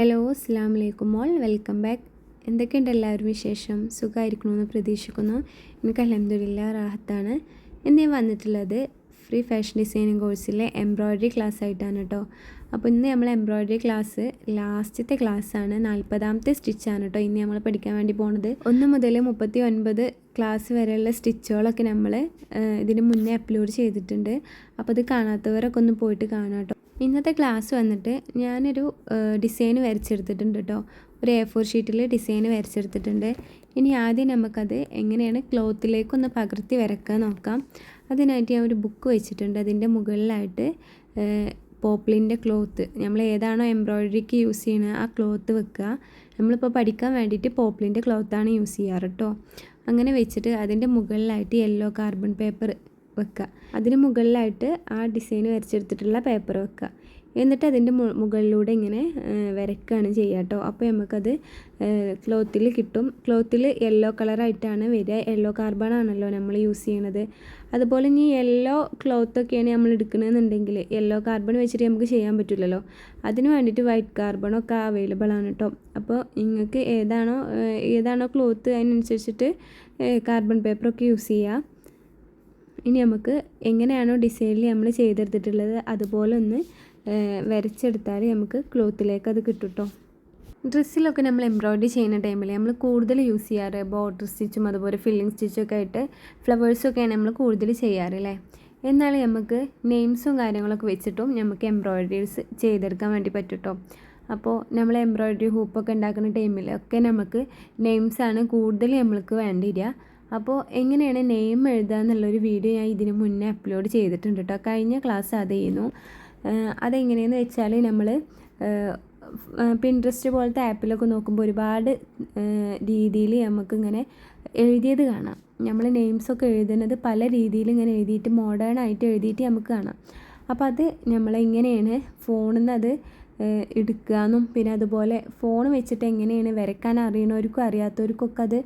Hello അസ്സലാമു അലൈക്കും all welcome back. എന്തൊക്കെയുണ്ട് എല്ലാവരും വിശേഷം? സുഖമായിരിക്കണമെന്ന് പ്രതീക്ഷിക്കുന്നു. എനിക്ക് അൽഹംദുലില്ലാ റാഹത്താണ്. ഇന്ന് ഞാൻ വന്നിട്ടുള്ളത് ഫ്രീ ഫാഷൻ ഡിസൈനിങ് കോഴ്സിലെ എംബ്രോയ്ഡറി ക്ലാസ് ആയിട്ടാണ് കേട്ടോ. അപ്പോൾ ഇന്ന് നമ്മൾ എംബ്രോയ്ഡറി ക്ലാസ് ലാസ്റ്റത്തെ ക്ലാസ്സാണ്, 40ാമത്തെ സ്റ്റിച്ചാണ് കേട്ടോ ഇന്ന് നമ്മൾ പഠിക്കാൻ വേണ്ടി പോണത്. 1 മുതൽ 39 ക്ലാസ് വരെയുള്ള സ്റ്റിച്ചുകളൊക്കെ നമ്മൾ ഇതിന് മുന്നേ അപ്ലോഡ് ചെയ്തിട്ടുണ്ട്. അപ്പോൾ ഇത് കാണാത്തവരൊക്കെ ഒന്ന് പോയിട്ട് കാണാം കേട്ടോ. ഇന്നത്തെ ക്ലാസ് വന്നിട്ട് ഞാനൊരു ഡിസൈൻ വരച്ചെടുത്തിട്ടുണ്ട് കേട്ടോ. ഒരു A4 ഷീറ്റിൽ ഡിസൈൻ വരച്ചെടുത്തിട്ടുണ്ട്. ഇനി ആദ്യം നമുക്കത് എങ്ങനെയാണ് ക്ലോത്തിലേക്കൊന്ന് പകർത്തി വരക്കാൻ നോക്കാം. അതിനായിട്ട് ഞാൻ ഒരു ബുക്ക് വെച്ചിട്ടുണ്ട്. അതിൻ്റെ മുകളിലായിട്ട് പോപ്ലിൻ്റെ ക്ലോത്ത്, നമ്മൾ ഏതാണോ എംബ്രോയ്ഡറിക്ക് യൂസ് ചെയ്യുന്നത് ആ ക്ലോത്ത് വെക്കുക. നമ്മളിപ്പോൾ പഠിക്കാൻ വേണ്ടിയിട്ട് പോപ്ലിൻ്റെ ക്ലോത്താണ് യൂസ് ചെയ്യാറ് കേട്ടോ. അങ്ങനെ വെച്ചിട്ട് അതിൻ്റെ മുകളിലായിട്ട് യെല്ലോ കാർബൺ പേപ്പർ വെക്കുക. അതിന് മുകളിലായിട്ട് ആ ഡിസൈൻ വരച്ചെടുത്തിട്ടുള്ള പേപ്പർ വെക്കുക. എന്നിട്ട് അതിൻ്റെ മുകളിലൂടെ ഇങ്ങനെ വരയ്ക്കുകയാണ് ചെയ്യുക കേട്ടോ. അപ്പോൾ നമുക്കത് ക്ലോത്തിൽ കിട്ടും. ക്ലോത്തിൽ യെല്ലോ കളറായിട്ടാണ് വരിക. യെല്ലോ കാർബൺ ആണല്ലോ നമ്മൾ യൂസ് ചെയ്യണത്. അതുപോലെ ഇനി യെല്ലോ ക്ലോത്തൊക്കെയാണ് നമ്മൾ എടുക്കണമെന്നുണ്ടെങ്കിൽ യെല്ലോ കാർബൺ വെച്ചിട്ട് നമുക്ക് ചെയ്യാൻ പറ്റില്ലല്ലോ. അതിന് വേണ്ടിയിട്ട് വൈറ്റ് കാർബണൊക്കെ അവൈലബിൾ ആണ് കേട്ടോ. അപ്പോൾ നിങ്ങൾക്ക് ഏതാണോ ക്ലോത്ത് അതിനനുസരിച്ചിട്ട് കാർബൺ പേപ്പറൊക്കെ യൂസ് ചെയ്യുക. ഇനി നമുക്ക് എങ്ങനെയാണോ ഡിസൈനിൽ നമ്മൾ ചെയ്തെടുത്തിട്ടുള്ളത് അതുപോലെ ഒന്ന് വരച്ചെടുത്താൽ നമുക്ക് ക്ലോത്തിലേക്ക് അത് കിട്ടും കേട്ടോ. ഡ്രസ്സിലൊക്കെ നമ്മൾ എംബ്രോയ്ഡറി ചെയ്യുന്ന ടൈമിൽ നമ്മൾ കൂടുതൽ യൂസ് ചെയ്യാറ് ബോർഡർ സ്റ്റിച്ചും അതുപോലെ ഫില്ലിങ് സ്റ്റിച്ചൊക്കെ ആയിട്ട് ഫ്ലവേഴ്സൊക്കെയാണ് നമ്മൾ കൂടുതൽ ചെയ്യാറ് അല്ലേ. എന്നാൽ നമുക്ക് നെയിംസും കാര്യങ്ങളൊക്കെ വെച്ചിട്ടും നമുക്ക് എംബ്രോയ്ഡറീസ് ചെയ്തെടുക്കാൻ വേണ്ടി പറ്റും കേട്ടോ. അപ്പോൾ നമ്മൾ എംബ്രോയ്ഡറി ഹൂപ്പൊക്കെ ഉണ്ടാക്കുന്ന ടൈമിലൊക്കെ നമുക്ക് നെയിംസാണ് കൂടുതൽ നമ്മൾക്ക് വേണ്ടി വരിക. അപ്പോൾ എങ്ങനെയാണ് നെയിം എഴുതുക എന്നുള്ളൊരു വീഡിയോ ഞാൻ ഇതിന് മുന്നേ അപ്ലോഡ് ചെയ്തിട്ടുണ്ട് കേട്ടോ. കഴിഞ്ഞ ക്ലാസ് അത് ചെയ്യുന്നു. അതെങ്ങനെയെന്ന് വെച്ചാൽ നമ്മൾ പിൻട്രസ്റ്റ് പോലത്തെ ആപ്പിലൊക്കെ നോക്കുമ്പോൾ ഒരുപാട് രീതിയിൽ നമുക്കിങ്ങനെ എഴുതിയത് കാണാം. നമ്മൾ നെയിംസൊക്കെ എഴുതുന്നത് പല രീതിയിൽ ഇങ്ങനെ എഴുതിയിട്ട് മോഡേൺ ആയിട്ട് എഴുതിയിട്ട് നമുക്ക് കാണാം. അപ്പോൾ അത് നമ്മളെങ്ങനെയാണ് ഫോണിൽ നിന്ന് അത് എടുക്കാമെന്നും പിന്നെ അതുപോലെ ഫോൺ വെച്ചിട്ട് എങ്ങനെയാണ് വരയ്ക്കാൻ അറിയണവർക്കും അറിയാത്തവർക്കൊക്കെ അത്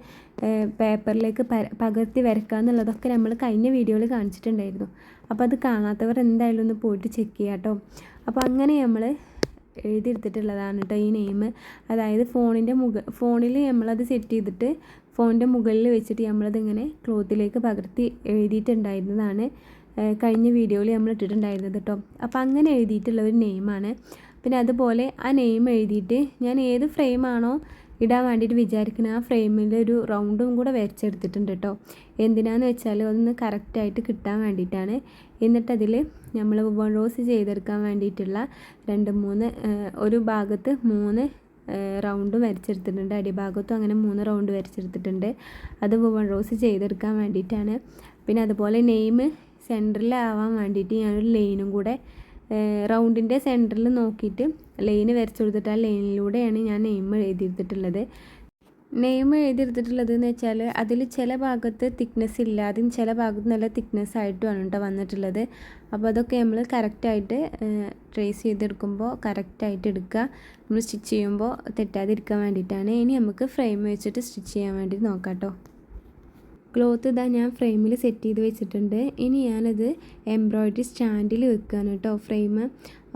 പേപ്പറിലേക്ക് പകർത്തി വരയ്ക്കുക എന്നുള്ളതൊക്കെ നമ്മൾ കഴിഞ്ഞ വീഡിയോയിൽ കാണിച്ചിട്ടുണ്ടായിരുന്നു. അപ്പോൾ അത് കാണാത്തവർ എന്തായാലും ഒന്ന് പോയിട്ട് ചെക്ക് ചെയ്യാം കേട്ടോ. അപ്പോൾ അങ്ങനെ നമ്മൾ എഴുതിയെടുത്തിട്ടുള്ളതാണ് കേട്ടോ ഈ നെയിം. അതായത് ഫോണിൽ നമ്മളത് സെറ്റ് ചെയ്തിട്ട് ഫോണിൻ്റെ മുകളിൽ വെച്ചിട്ട് നമ്മളതിങ്ങനെ ക്ലോത്തിലേക്ക് പകർത്തി എഴുതിയിട്ടുണ്ടായിരുന്നതാണ് കഴിഞ്ഞ വീഡിയോയിൽ നമ്മൾ ഇട്ടിട്ടുണ്ടായിരുന്നത് കേട്ടോ. അപ്പോൾ അങ്ങനെ എഴുതിയിട്ടുള്ള ഒരു നെയിമാണ്. പിന്നെ അതുപോലെ ആ നെയിം എഴുതിയിട്ട് ഞാൻ ഏത് ഫ്രെയിമാണോ ഇടാൻ വേണ്ടിയിട്ട് വിചാരിക്കുന്നത് ആ ഫ്രെയിമിൽ ഒരു റൗണ്ടും കൂടെ വരച്ചെടുത്തിട്ടുണ്ട് കേട്ടോ. എന്തിനാന്ന് വെച്ചാൽ ഒന്ന് കറക്റ്റായിട്ട് കിട്ടാൻ വേണ്ടിയിട്ടാണ്. എന്നിട്ടതിൽ നമ്മൾ വുവൺ റോസ് ചെയ്തെടുക്കാൻ വേണ്ടിയിട്ടുള്ള ഒരു ഭാഗത്ത് 3 റൗണ്ട് വരച്ചെടുത്തിട്ടുണ്ട്. അടിഭാഗത്തും അങ്ങനെ 3 റൗണ്ട് വരച്ചെടുത്തിട്ടുണ്ട്. അത് വുവൺ റോസ് ചെയ്തെടുക്കാൻ വേണ്ടിയിട്ടാണ്. പിന്നെ അതുപോലെ നെയിം സെൻറ്ററിലാവാൻ വേണ്ടിയിട്ട് ഞാനൊരു ലൈനും കൂടെ റൗണ്ടിൻ്റെ സെൻറ്ററിൽ നോക്കിയിട്ട് ലൈന് വരച്ചു കൊടുത്തിട്ട് ആ ലൈനിലൂടെയാണ് ഞാൻ നെയിം എഴുതിയെടുത്തിട്ടുള്ളത്. നെയിം എഴുതിയെടുത്തിട്ടുള്ളത് എന്ന് വെച്ചാൽ അതിൽ ചില ഭാഗത്ത് തിക്നെസ് ഇല്ലാതെയും ചില ഭാഗത്ത് നല്ല തിക്നെസ് ആയിട്ടുമാണ് കേട്ടോ വന്നിട്ടുള്ളത്. അപ്പോൾ അതൊക്കെ നമ്മൾ കറക്റ്റായിട്ട് ട്രേസ് ചെയ്തെടുക്കുമ്പോൾ കറക്റ്റായിട്ട് എടുക്കുക. നമ്മൾ സ്റ്റിച്ച് ചെയ്യുമ്പോൾ തെറ്റാതിരിക്കാൻ വേണ്ടിയിട്ടാണ്. ഇനി നമുക്ക് ഫ്രെയിം വെച്ചിട്ട് സ്റ്റിച്ച് ചെയ്യാൻ വേണ്ടി നോക്കാം കേട്ടോ. ക്ലോത്ത് ഇതാ ഞാൻ ഫ്രെയിമിൽ സെറ്റ് ചെയ്ത് വെച്ചിട്ടുണ്ട്. ഇനി ഞാനത് എംബ്രോയ്ഡറി സ്റ്റാൻഡിൽ വെക്കുകയാണ് കേട്ടോ ഫ്രെയിം.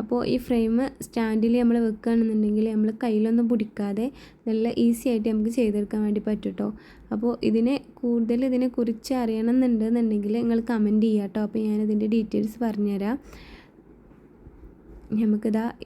അപ്പോൾ ഈ ഫ്രെയിം സ്റ്റാൻഡിൽ നമ്മൾ വെക്കുകയാണെന്നുണ്ടെങ്കിൽ നമ്മൾ കയ്യിലൊന്നും പിടിക്കാതെ നല്ല ഈസി ആയിട്ട് നമുക്ക് ചെയ്തെടുക്കാൻ വേണ്ടി പറ്റും കേട്ടോ. അപ്പോൾ ഇതിനെക്കുറിച്ച് അറിയണമെന്നുണ്ടെന്നുണ്ടെങ്കിൽ നിങ്ങൾ കമൻറ്റ് ചെയ്യുക കേട്ടോ. അപ്പോൾ ഞാനതിൻ്റെ ഡീറ്റെയിൽസ് പറഞ്ഞുതരാം.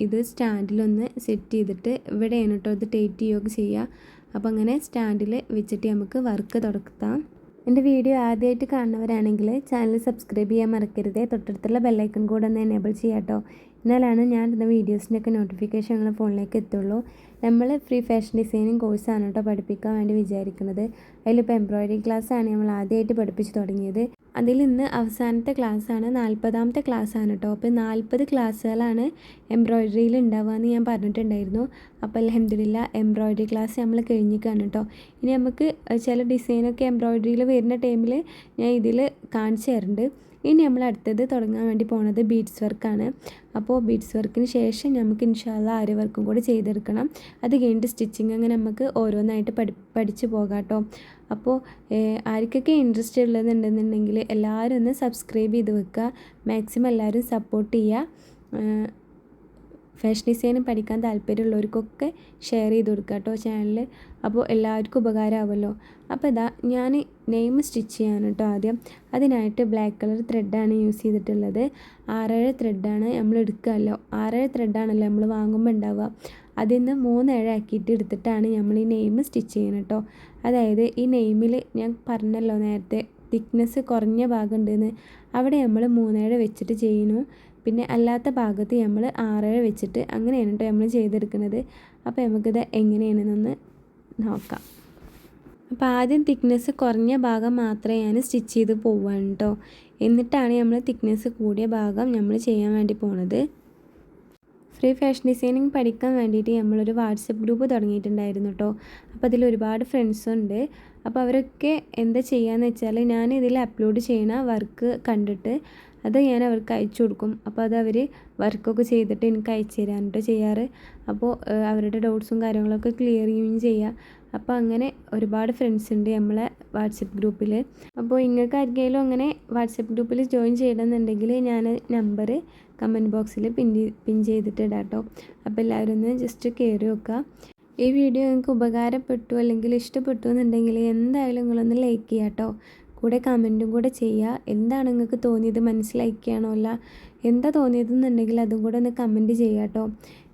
ഇത് സ്റ്റാൻഡിലൊന്ന് സെറ്റ് ചെയ്തിട്ട് ഇവിടെയാണ് കേട്ടോ ഇത് ടൈറ്റ് ചെയ്യുകയൊക്കെ ചെയ്യുക. അപ്പോൾ അങ്ങനെ സ്റ്റാൻഡിൽ വെച്ചിട്ട് നമുക്ക് വർക്ക് തുടങ്ങാം. എൻ്റെ വീഡിയോ ആദ്യമായിട്ട് കാണുന്നവരാണെങ്കിൽ ചാനൽ സബ്സ്ക്രൈബ് ചെയ്യാൻ മറക്കരുത്. തൊട്ടടുത്തുള്ള ബെല്ലൈക്കൺ കൂടെ ഒന്ന് എനേബിൾ ചെയ്യാം കേട്ടോ. എന്നാലാണ് ഞാൻ ഇടുന്ന വീഡിയോസിൻ്റെയൊക്കെ നോട്ടിഫിക്കേഷൻ നിങ്ങളുടെ ഫോണിലേക്ക് എത്തുള്ളൂ. നമ്മൾ ഫ്രീ ഫാഷൻ ഡിസൈനിങ് കോഴ്സാണ് കേട്ടോ പഠിപ്പിക്കാൻ വേണ്ടി വിചാരിക്കുന്നത്. അതിലിപ്പോൾ എംബ്രോയ്ഡറി ക്ലാസ്സാണ് നമ്മൾ ആദ്യമായിട്ട് പഠിപ്പിച്ച് തുടങ്ങിയത്. അതിൽ ഇന്ന് അവസാനത്തെ ക്ലാസ്സാണ്, 40ാമത്തെ ക്ലാസ്സാണ് കേട്ടോ. അപ്പോൾ 40 ക്ലാസ്സുകളാണ് എംബ്രോയ്ഡറിയിൽ ഉണ്ടാവുകയെന്ന് ഞാൻ പറഞ്ഞിട്ടുണ്ടായിരുന്നു. അപ്പോൾ അൽഹംദുലില്ലാ എംബ്രോയ്ഡറി ക്ലാസ് നമ്മൾ കഴിഞ്ഞിരിക്കുകയാണ് കേട്ടോ. ഇനി നമുക്ക് ചില ഡിസൈനൊക്കെ എംബ്രോയ്ഡറിയിൽ വരുന്ന ടൈമിൽ ഞാൻ ഇതിൽ കാണിച്ചു തരുന്നുണ്ട്. ഇനി നമ്മൾ അടുത്തത് തുടങ്ങാൻ വേണ്ടി പോകുന്നത് ബീഡ്സ് വർക്കാണ്. അപ്പോൾ ബീഡ്സ് വർക്കിന് ശേഷം നമുക്ക് ഇൻഷാ അല്ലാഹ് ആരി വർക്കും കൂടി ചെയ്തെടുക്കണം. അത് കഴിഞ്ഞിട്ട് സ്റ്റിച്ചിങ് അങ്ങനെ നമുക്ക് ഓരോന്നായിട്ട് പഠിച്ച് പോകാം കേട്ടോ. അപ്പോൾ ആർക്കൊക്കെ ഇൻട്രസ്റ്റ് ഉള്ളതുണ്ടെന്നുണ്ടെങ്കിൽ എല്ലാവരും ഒന്ന് സബ്സ്ക്രൈബ് ചെയ്ത് വെക്കുക. മാക്സിമം എല്ലാവരും സപ്പോർട്ട് ചെയ്യുക. ഫാഷൻ ഡിസൈൻ പഠിക്കാൻ താല്പര്യമുള്ളവർക്കൊക്കെ ഷെയർ ചെയ്ത് കൊടുക്കുക കേട്ടോ ചാനൽ. അപ്പോൾ എല്ലാവർക്കും ഉപകാരമാവുമല്ലോ. അപ്പോൾ ഇതാ ഞാൻ നെയിം സ്റ്റിച്ച് ചെയ്യാൻ കേട്ടോ ആദ്യം. അതിനായിട്ട് ബ്ലാക്ക് കളർ ത്രെഡാണ് യൂസ് ചെയ്തിട്ടുള്ളത്. 6 ത്രെഡാണ് നമ്മൾ എടുക്കുകയല്ലോ. 6 ത്രെഡാണല്ലോ നമ്മൾ വാങ്ങുമ്പോൾ ഉണ്ടാവുക. അതിൽ നിന്ന് 3 ആക്കിയിട്ട് എടുത്തിട്ടാണ് നമ്മൾ ഈ നെയിം സ്റ്റിച്ച് ചെയ്യണം കേട്ടോ. അതായത് ഈ നെയിമിൽ ഞാൻ പറഞ്ഞല്ലോ നേരത്തെ തിക്നെസ് കുറഞ്ഞ ഭാഗം ഉണ്ടെന്ന്, അവിടെ നമ്മൾ 3 വെച്ചിട്ട് ചെയ്യുന്നു. പിന്നെ അല്ലാത്ത ഭാഗത്ത് നമ്മൾ 6 വെച്ചിട്ട് അങ്ങനെയാണ് കേട്ടോ നമ്മൾ ചെയ്തെടുക്കുന്നത്. അപ്പോൾ നമുക്കിത് എങ്ങനെയാണെന്നൊന്ന് നോക്കാം. അപ്പോൾ ആദ്യം തിക്നെസ് കുറഞ്ഞ ഭാഗം മാത്രമേ ഞാൻ സ്റ്റിച്ച് ചെയ്ത് പോവാണ് കേട്ടോ. എന്നിട്ടാണ് നമ്മൾ തിക്നെസ് കൂടിയ ഭാഗം നമ്മൾ ചെയ്യാൻ വേണ്ടി പോണത്. ഫ്രീ ഫാഷൻ ഡിസൈനിങ് പഠിക്കാൻ വേണ്ടിയിട്ട് നമ്മളൊരു വാട്സപ്പ് ഗ്രൂപ്പ് തുടങ്ങിയിട്ടുണ്ടായിരുന്നു കേട്ടോ. അപ്പോൾ അതിൽ ഒരുപാട് ഫ്രണ്ട്സുണ്ട്. അപ്പോൾ അവരൊക്കെ എന്താ ചെയ്യുകയെന്ന് വെച്ചാൽ ഞാൻ ഇതിൽ അപ്ലോഡ് ചെയ്യണ വർക്ക് കണ്ടിട്ട് അത് ഞാൻ അവർക്ക് അയച്ചു കൊടുക്കും. അപ്പോൾ അത് അവർ വർക്കൊക്കെ ചെയ്തിട്ട് എനിക്ക് അയച്ചു തരാനായിട്ട് ചെയ്യാറ്. അപ്പോൾ അവരുടെ ഡൗട്ട്സും കാര്യങ്ങളൊക്കെ ക്ലിയർ ചെയ്യുകയും ചെയ്യുക. അപ്പോൾ അങ്ങനെ ഒരുപാട് ഫ്രണ്ട്സ് ഉണ്ട് നമ്മളെ വാട്സപ്പ് ഗ്രൂപ്പിൽ. അപ്പോൾ നിങ്ങൾക്ക് ആർക്കെങ്കിലും അങ്ങനെ വാട്സപ്പ് ഗ്രൂപ്പിൽ ജോയിൻ ചെയ്യണമെന്നുണ്ടെങ്കിൽ ഞാൻ നമ്പർ കമൻറ്റ് ബോക്സിൽ പിൻ ചെയ്തിട്ട് ഇടാം കേട്ടോ. അപ്പോൾ എല്ലാവരും ഒന്ന് ജസ്റ്റ് കയറി വെക്കുക. ഈ വീഡിയോ നിങ്ങൾക്ക് ഉപകാരപ്പെട്ടു അല്ലെങ്കിൽ ഇഷ്ടപ്പെട്ടു എന്നുണ്ടെങ്കിൽ എന്തായാലും നിങ്ങളൊന്ന് ലൈക്ക് ചെയ്യുക കേട്ടോ. കൂടെ കമൻറ്റും കൂടെ ചെയ്യുക. എന്താണ് നിങ്ങൾക്ക് തോന്നിയത്, മനസ്സിലാക്കിയാണോ അല്ല എന്താ തോന്നിയതെന്നുണ്ടെങ്കിൽ അതും കൂടെ ഒന്ന് കമൻറ്റ് ചെയ്യുക കേട്ടോ.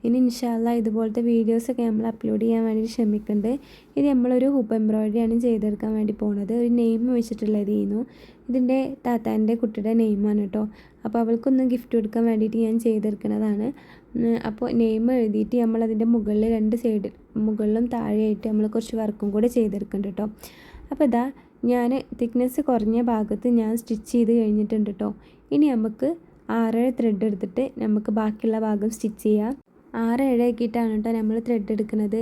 ഇനി ഇൻഷാ അല്ലാഹ് ഇതുപോലത്തെ വീഡിയോസൊക്കെ നമ്മൾ അപ്ലോഡ് ചെയ്യാൻ വേണ്ടി ശ്രമിക്കുന്നുണ്ട്. ഇത് നമ്മളൊരു ഹൂപ്പ് എംബ്രോയിഡറിയാണ് ചെയ്തെടുക്കാൻ വേണ്ടി പോകുന്നത്. ഒരു നെയിം വെച്ചിട്ടുള്ളത് ചെയ്യുന്നു. ഇതിൻ്റെ താത്താൻ്റെ കുട്ടിയുടെ നെയിമാണ് കേട്ടോ. അപ്പോൾ അവൾക്കൊന്ന് ഗിഫ്റ്റ് കൊടുക്കാൻ വേണ്ടിയിട്ട് ഞാൻ ചെയ്തെടുക്കുന്നതാണ്. അപ്പോൾ നെയിം എഴുതിയിട്ട് നമ്മളതിൻ്റെ മുകളിൽ 2 സൈഡ് മുകളിലും താഴെയായിട്ട് നമ്മൾ കുറച്ച് വർക്കും കൂടെ ചെയ്തെടുക്കുന്നുണ്ട് കേട്ടോ. അപ്പോൾ ഇതാ ഞാൻ തിക്നെസ് കുറഞ്ഞ ഭാഗത്ത് ഞാൻ സ്റ്റിച്ച് ചെയ്ത് കഴിഞ്ഞിട്ടുണ്ട് കേട്ടോ. ഇനി നമുക്ക് 6 ത്രെഡ് എടുത്തിട്ട് നമുക്ക് ബാക്കിയുള്ള ഭാഗം സ്റ്റിച്ച് ചെയ്യാം. 6 ആക്കിയിട്ടാണ് കേട്ടോ നമ്മൾ ത്രെഡ് എടുക്കുന്നത്.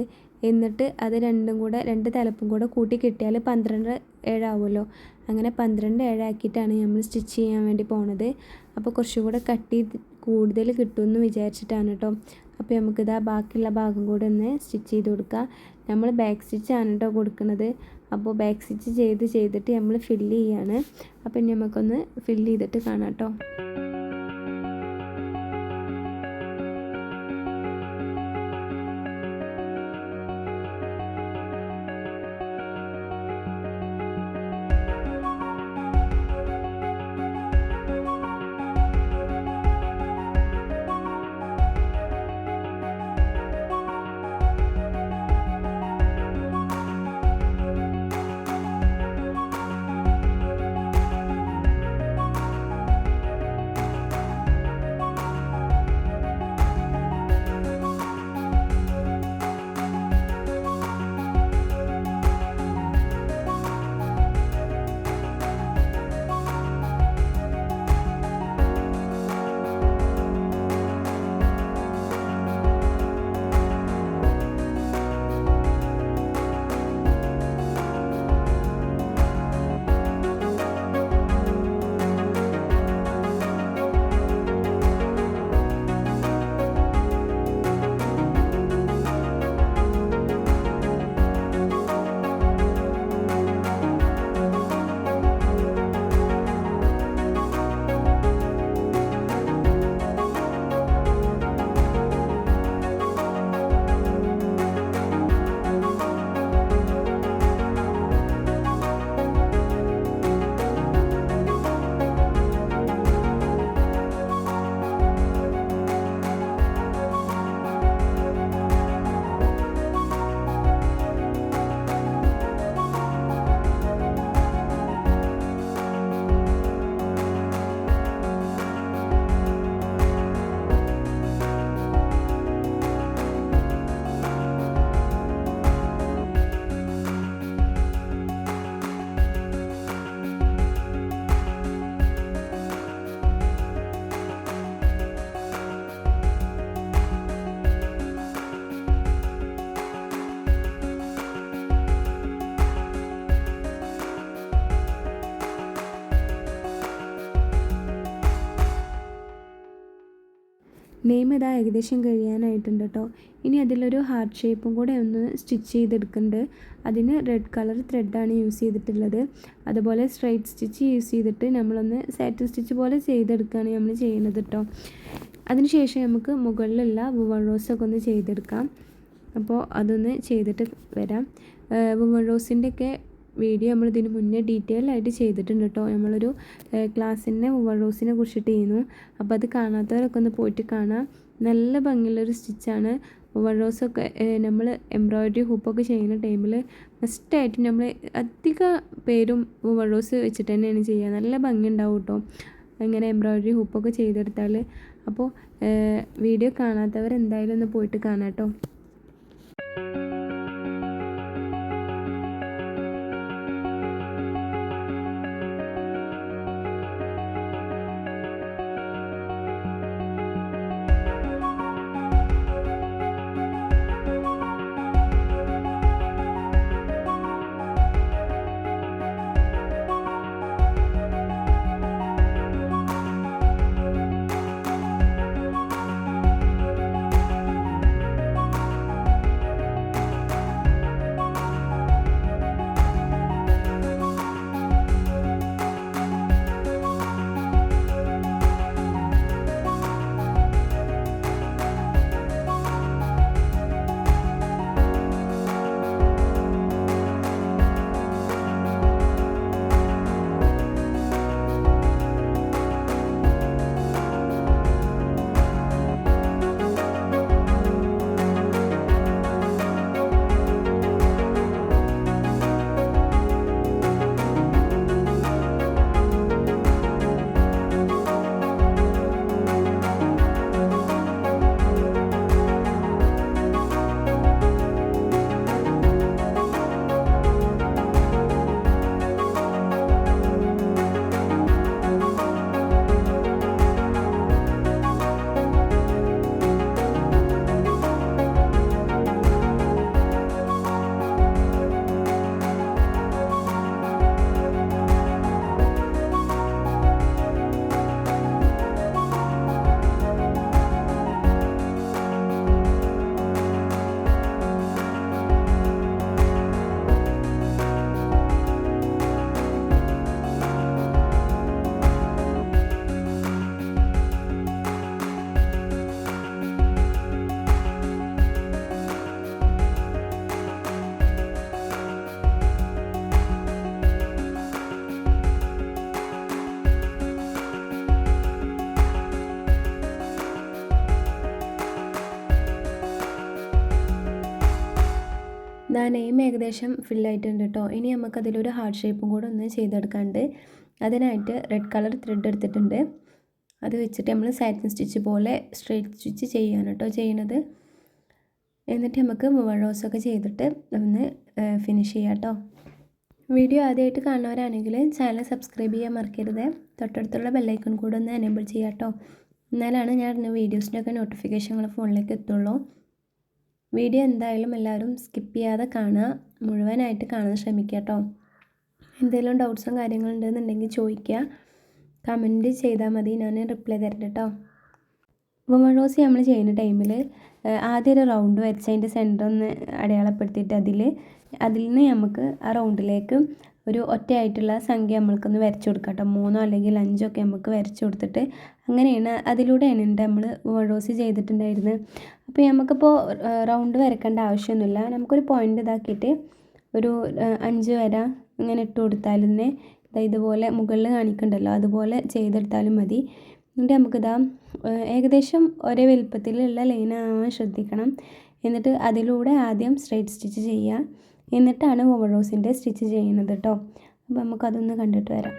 എന്നിട്ട് അത് 2 തലപ്പും കൂടെ കൂട്ടി കിട്ടിയാൽ 12 ആവുമല്ലോ. അങ്ങനെ 12 ആക്കിയിട്ടാണ് നമ്മൾ സ്റ്റിച്ച് ചെയ്യാൻ വേണ്ടി പോണത്. അപ്പോൾ കുറച്ചും കൂടെ കട്ടി കൂടുതൽ കിട്ടുമെന്ന് വിചാരിച്ചിട്ടാണ് കേട്ടോ. അപ്പോൾ നമുക്കിതാ ബാക്കിയുള്ള ഭാഗം കൂടെ ഒന്ന് സ്റ്റിച്ച് ചെയ്ത് കൊടുക്കാം. നമ്മൾ ബാക്ക് സ്റ്റിച്ചാണ് കേട്ടോ കൊടുക്കുന്നത്. അപ്പോൾ ബാക്ക് സ്റ്റിച്ച് ചെയ്തിട്ട് നമ്മൾ ഫില്ല് ചെയ്യാണ്. അപ്പോൾ ഇനി നമുക്കൊന്ന് ഫില്ല് ചെയ്തിട്ട് കാണാം കേട്ടോ. നെയിം ഇതാ ഏകദേശം കഴിയാനായിട്ടുണ്ട് കേട്ടോ. ഇനി അതിലൊരു ഹാർട്ട് ഷേപ്പും കൂടെ ഒന്ന് സ്റ്റിച്ച് ചെയ്തെടുക്കുന്നുണ്ട്. അതിന് റെഡ് കളർ ത്രെഡാണ് യൂസ് ചെയ്തിട്ടുള്ളത്. അതുപോലെ സ്ട്രൈറ്റ് സ്റ്റിച്ച് യൂസ് ചെയ്തിട്ട് നമ്മളൊന്ന് സാറ്റിൻ സ്റ്റിച്ച് പോലെ ചെയ്തെടുക്കുകയാണ് നമ്മൾ ചെയ്യുന്നത് കേട്ടോ. അതിനുശേഷം നമുക്ക് മുകളിലുള്ള വുവൺ റോസൊക്കെ ഒന്ന് ചെയ്തെടുക്കാം. അപ്പോൾ അതൊന്ന് ചെയ്തിട്ട് വരാം. വുവൺ റോസിൻ്റെയൊക്കെ വീഡിയോ നമ്മൾ ഇതിന് മുന്നേ ഡീറ്റെയിൽ ആയിട്ട് ചെയ്തിട്ടുണ്ട് കേട്ടോ. നമ്മളൊരു ക്ലാസ്സിൻ്റെ വുവൺ റോസിനെ കുറിച്ചിട്ട് ചെയ്യുന്നു. അപ്പോൾ അത് കാണാത്തവരൊക്കെ ഒന്ന് പോയിട്ട് കാണാം. നല്ല ഭംഗിയുള്ളൊരു സ്റ്റിച്ചാണ്. വുവൺ റോസൊക്കെ നമ്മൾ എംബ്രോയ്ഡറി ഹൂപ്പൊക്കെ ചെയ്യുന്ന ടൈമിൽ മസ്റ്റായിട്ട് നമ്മൾ അധിക പേരും വുവൺ റോസ് വെച്ചിട്ട് തന്നെയാണ് ചെയ്യുക. നല്ല ഭംഗി ഉണ്ടാവും കേട്ടോ ഇങ്ങനെ എംബ്രോയ്ഡറി ഹൂപ്പൊക്കെ ചെയ്തെടുത്താൽ. അപ്പോൾ വീഡിയോ കാണാത്തവർ എന്തായാലും ഒന്ന് പോയിട്ട് കാണാം കേട്ടോ. നെയിം ഏകദേശം ഫില്ലായിട്ടുണ്ട് കേട്ടോ. ഇനി നമുക്കതിലൊരു ഹാർട്ട് ഷേപ്പും കൂടെ ഒന്ന് ചെയ്തെടുക്കാണ്ട്. അതിനായിട്ട് റെഡ് കളർ ത്രെഡ് എടുത്തിട്ടുണ്ട്. അത് വെച്ചിട്ട് നമ്മൾ സാറ്റിൻ സ്റ്റിച്ച് പോലെ സ്ട്രെയിറ്റ് സ്റ്റിച്ച് ചെയ്യാണ് കേട്ടോ ചെയ്യണത്. എന്നിട്ട് നമുക്ക് വുവൺ റോസൊക്കെ ചെയ്തിട്ട് ഒന്ന് ഫിനിഷ് ചെയ്യാം കേട്ടോ. വീഡിയോ ആദ്യമായിട്ട് കാണുന്നവരാണെങ്കിൽ ചാനൽ സബ്സ്ക്രൈബ് ചെയ്യാൻ മറക്കരുത്. തൊട്ടടുത്തുള്ള ബെല്ലൈക്കൺ കൂടെ ഒന്ന് എനേബിൾ ചെയ്യാം കേട്ടോ. എന്നാലാണ് ഞാൻ വീഡിയോസിൻ്റെയൊക്കെ നോട്ടിഫിക്കേഷനുകൾ ഫോണിലേക്ക് എത്തുള്ളൂ. വീഡിയോ എന്തായാലും എല്ലാവരും സ്കിപ്പ് ചെയ്യാതെ കാണുക, മുഴുവനായിട്ട് കാണാൻ ശ്രമിക്കുക കേട്ടോ. എന്തെങ്കിലും ഡൗട്ട്സും കാര്യങ്ങളുണ്ടെന്നുണ്ടെങ്കിൽ ചോദിക്കുക, കമൻറ്റ് ചെയ്താൽ മതി, ഞാൻ റിപ്ലൈ തരട്ടെ കേട്ടോ. വുവൺ റോസ് നമ്മൾ ചെയ്യുന്ന ടൈമിൽ ആദ്യം ഒരു റൗണ്ട് വരച്ച് അതിൻ്റെ സെൻറ്റർ ഒന്ന് അടയാളപ്പെടുത്തിയിട്ട് അതിൽ നിന്ന് നമുക്ക് ആ റൗണ്ടിലേക്ക് ഒരു ഒറ്റയായിട്ടുള്ള സംഖ്യ നമ്മൾക്കൊന്ന് വരച്ചു കൊടുക്കാം കേട്ടോ. 3 അല്ലെങ്കിൽ 5 ഒക്കെ നമുക്ക് വരച്ചു കൊടുത്തിട്ട് അങ്ങനെയാണ് അതിലൂടെയാണ് നമ്മൾ വുവൺ റോസ് ചെയ്തിട്ടുണ്ടായിരുന്നത്. അപ്പോൾ നമുക്കിപ്പോൾ റൗണ്ട് വരക്കേണ്ട ആവശ്യമൊന്നുമില്ല. നമുക്കൊരു പോയിൻ്റ് ഇതാക്കിയിട്ട് ഒരു 5 വര ഇങ്ങനെ ഇട്ട് കൊടുത്താൽ തന്നെ ഇതുപോലെ മുകളിൽ കാണിക്കണ്ടല്ലോ അതുപോലെ ചെയ്തെടുത്താലും മതി. എന്നിട്ട് നമുക്കിതാ ഏകദേശം ഒരേ വലുപ്പത്തിലുള്ള ലൈനാവാൻ ശ്രദ്ധിക്കണം. എന്നിട്ട് അതിലൂടെ ആദ്യം സ്ട്രെയിറ്റ് സ്റ്റിച്ച് ചെയ്യുക, എന്നിട്ടാണ് വുവൺ റോസിൻ്റെ സ്റ്റിച്ച് ചെയ്യുന്നത് കേട്ടോ. അപ്പോൾ നമുക്കതൊന്ന് കണ്ടിട്ട് വരാം.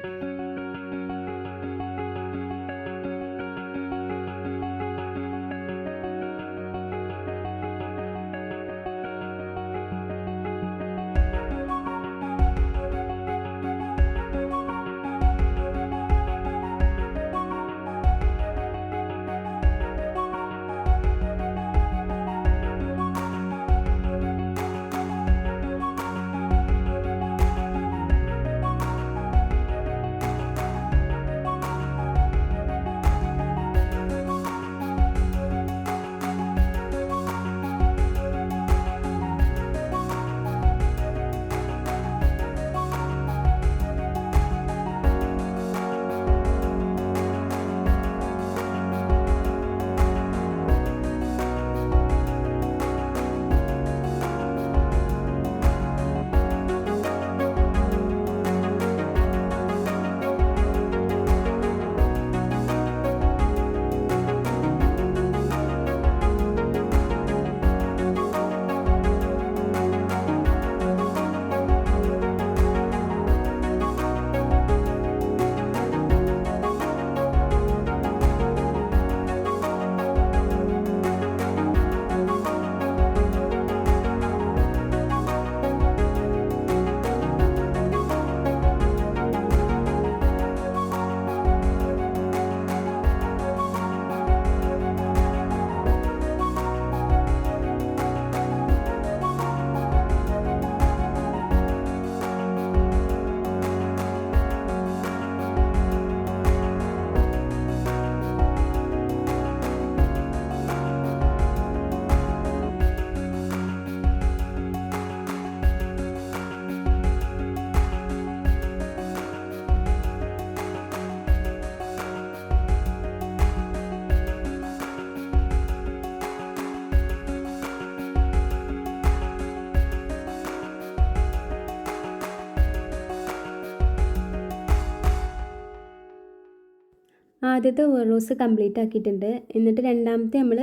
ആദ്യത്തെ റോസ് കംപ്ലീറ്റ് ആക്കിയിട്ടുണ്ട്. എന്നിട്ട് രണ്ടാമത്തെ നമ്മൾ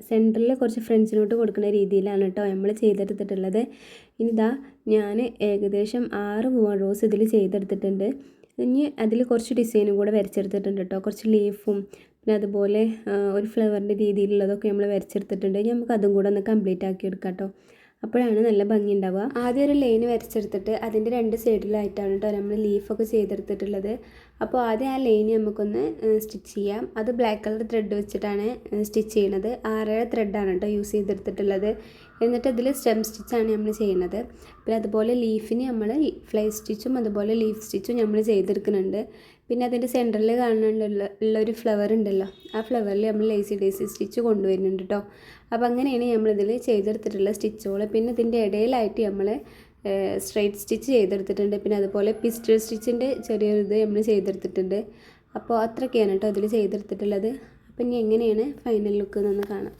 സെൻറ്ററിൽ കുറച്ച് ഫ്രഞ്ച് നോട്ട് കൊടുക്കുന്ന രീതിയിലാണ് കേട്ടോ നമ്മൾ ചെയ്തെടുത്തിട്ടുള്ളത്. ഇനിതാ ഞാൻ ഏകദേശം 6 റോസ് ഇതിൽ ചെയ്തെടുത്തിട്ടുണ്ട്. ഇനി അതിൽ കുറച്ച് ഡിസൈനും കൂടെ വരച്ചെടുത്തിട്ടുണ്ട് കേട്ടോ. കുറച്ച് ലീഫും പിന്നെ അതുപോലെ ഒരു ഫ്ലവറിൻ്റെ രീതിയിലുള്ളതൊക്കെ നമ്മൾ വരച്ചെടുത്തിട്ടുണ്ട്. ഇനി നമുക്ക് അതും കൂടെ ഒന്ന് കംപ്ലീറ്റ് ആക്കി എടുക്കാം കേട്ടോ. അപ്പോഴാണ് നല്ല ഭംഗി ഉണ്ടാവുക. ആദ്യം ഒരു ലൈൻ വരച്ചെടുത്തിട്ട് അതിൻ്റെ 2 സൈഡിലായിട്ടാണ് കേട്ടോ നമ്മൾ ലീഫൊക്കെ ചെയ്തെടുത്തിട്ടുള്ളത്. അപ്പോൾ ആദ്യം ആ ലൈൻ നമുക്കൊന്ന് സ്റ്റിച്ച് ചെയ്യാം. അത് ബ്ലാക്ക് കളർ ത്രെഡ് വെച്ചിട്ടാണ് സ്റ്റിച്ച് ചെയ്യുന്നത്. 6 ത്രെഡാണ് കേട്ടോ യൂസ് ചെയ്തെടുത്തിട്ടുള്ളത്. എന്നിട്ട് ഇതിൽ സ്റ്റെം സ്റ്റിച്ചാണ് നമ്മൾ ചെയ്യുന്നത്. പിന്നെ അതുപോലെ ലീഫിന് നമ്മൾ ഫ്ലൈ സ്റ്റിച്ചും അതുപോലെ ലീഫ് സ്റ്റിച്ചും നമ്മൾ ചെയ്തെടുക്കുന്നുണ്ട്. പിന്നെ അതിൻ്റെ സെൻറ്ററിൽ കാണുന്നുള്ളൊരു ഫ്ലവർ ഉണ്ടല്ലോ, ആ ഫ്ലവറിൽ നമ്മൾ ലേസി ഡേസി സ്റ്റിച്ച് കൊണ്ടുവരുന്നുണ്ട് കേട്ടോ. അപ്പോൾ അങ്ങനെയാണ് നമ്മളിതിൽ ചെയ്തെടുത്തിട്ടുള്ള സ്റ്റിച്ചുകൾ. പിന്നെ ഇതിൻ്റെ ഇടയിലായിട്ട് നമ്മൾ സ്ട്രൈറ്റ് സ്റ്റിച്ച് ചെയ്തെടുത്തിട്ടുണ്ട്. പിന്നെ അതുപോലെ പിസ്റ്റൽ സ്റ്റിച്ചിൻ്റെ ചെറിയൊരു ഇത് നമ്മൾ ചെയ്തെടുത്തിട്ടുണ്ട്. അപ്പോൾ അത്രയൊക്കെയാണ് കേട്ടോ അതിൽ ചെയ്തെടുത്തിട്ടുള്ളത്. അപ്പോൾ ഇനി എങ്ങനെയാണ് ഫൈനൽ ലുക്ക് എന്നൊന്ന് കാണാം.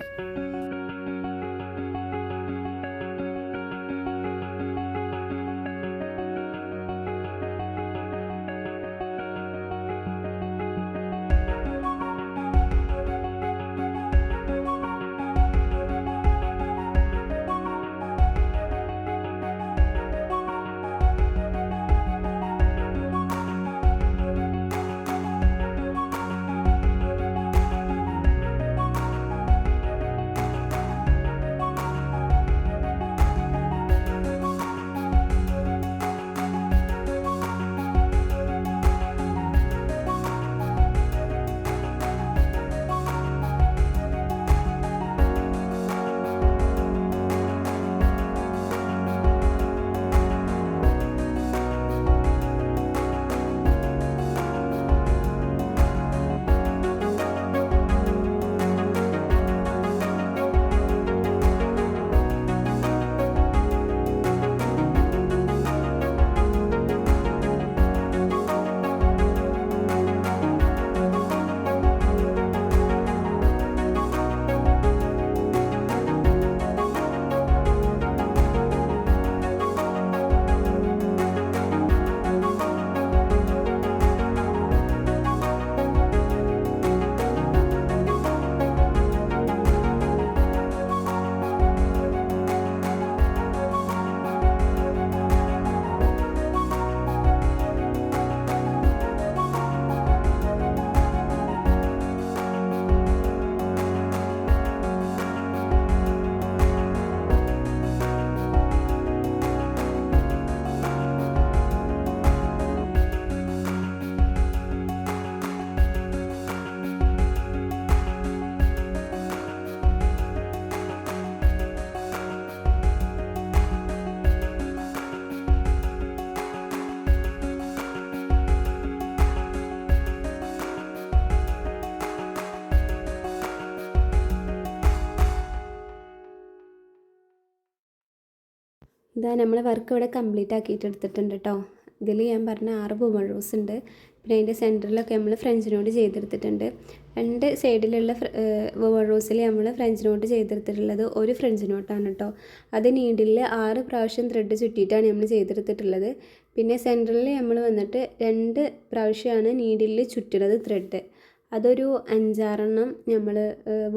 ഇതാ നമ്മൾ വർക്ക് ഇവിടെ കംപ്ലീറ്റ് ആക്കിയിട്ട് എടുത്തിട്ടുണ്ട് കേട്ടോ. ഇതിൽ ഞാൻ പറഞ്ഞ 6 പൂവൻ റോസ് ഉണ്ട്. പിന്നെ അതിൻ്റെ സെൻറ്ററിലൊക്കെ നമ്മൾ ഫ്രഞ്ച് നോട്ട് ചെയ്തെടുത്തിട്ടുണ്ട്. 2 സൈഡിലുള്ള പൂവൻ റോസിൽ നമ്മൾ ഫ്രഞ്ച് നോട്ട് ചെയ്തെടുത്തിട്ടുള്ളത് ഒരു ഫ്രഞ്ച് നോട്ടാണ് കേട്ടോ. അത് നീഡിൽ 6 പ്രാവശ്യം ത്രെഡ് ചുറ്റിയിട്ടാണ് നമ്മൾ ചെയ്തെടുത്തിട്ടുള്ളത്. പിന്നെ സെൻറ്ററിൽ നമ്മൾ വന്നിട്ട് 2 പ്രാവശ്യമാണ് നീഡിൽ ചുറ്റുന്നത് ത്രെഡ്. അതൊരു 5-6 നമ്മൾ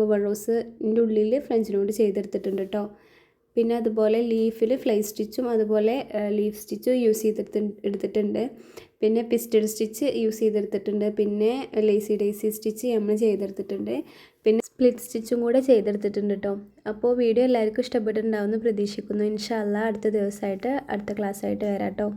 പൂവൻ റോസിൻ്റെ ഉള്ളിൽ ഫ്രഞ്ച് നോട്ട് ചെയ്തെടുത്തിട്ടുണ്ട് കേട്ടോ. പിന്നെ അതുപോലെ ലീഫിൽ ഫ്ലൈ സ്റ്റിച്ചും അതുപോലെ ലീഫ് സ്റ്റിച്ചും യൂസ് എടുത്തിട്ടുണ്ട്. പിന്നെ പിസ്റ്റൽ സ്റ്റിച്ച് യൂസ് ചെയ്തെടുത്തിട്ടുണ്ട്. പിന്നെ ലേസി ഡേസി സ്റ്റിച്ച് നമ്മൾ ചെയ്തെടുത്തിട്ടുണ്ട്. പിന്നെ സ്പ്ലിറ്റ് സ്റ്റിച്ചും കൂടെ ചെയ്തെടുത്തിട്ടുണ്ട് കേട്ടോ. അപ്പോൾ വീഡിയോ എല്ലാവർക്കും ഇഷ്ടപ്പെട്ടിട്ടുണ്ടാവുമെന്ന് പ്രതീക്ഷിക്കുന്നു. ഇൻഷാ അല്ലാഹ് അടുത്ത ദിവസമായിട്ട് അടുത്ത ക്ലാസ്സായിട്ട് വരാം കേട്ടോ.